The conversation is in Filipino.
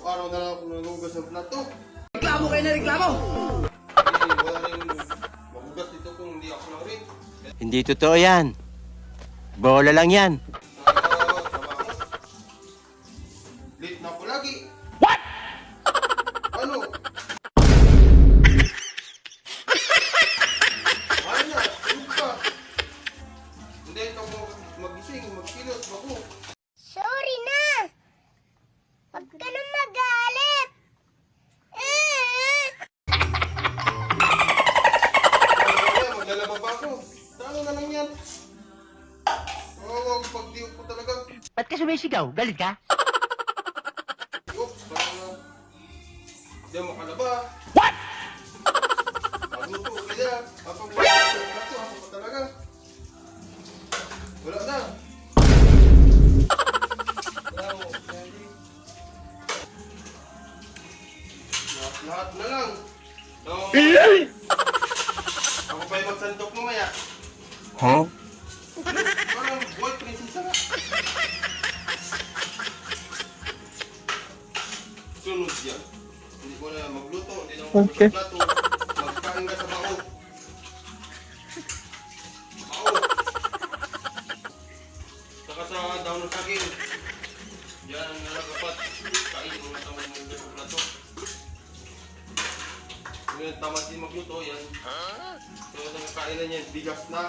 Araw-araw na lang ako nagugas ng plato. Reklamo kayo na reklamo! Wala rin magugas dito kung hindi ako lang rin. Hindi totoo yan. Bola lang yan. Late na ako lagi. What? Ano? Ano na? Ano ka? Hindi ako magising, magkilot, bago. Sorry na! Huwag ka na magalit! Maglalaba pa ako. Tama na lang yan. Oo, pag-diop ko talaga. Ba't ka sumisigaw? Galit ka? Oops, parang hindi ako makalaba. What? Pagluto ulit na. Ako pa talaga. Wala na. Wala mo. Lahat na lang. No. Ako pa yung magsantok mamaya. Huh? Parang boy, prinsesa na. Sunod yan. Hindi ko na magluto, hindi na magluto sa plato. Magkain ka sa bao. Bao. Saka sa daon ng saging. Yan ang nalagapat. Kain mo na tamad mo sa plato. Kung yung tamad din magluto, yan. So, ang kainan niya, bigas na.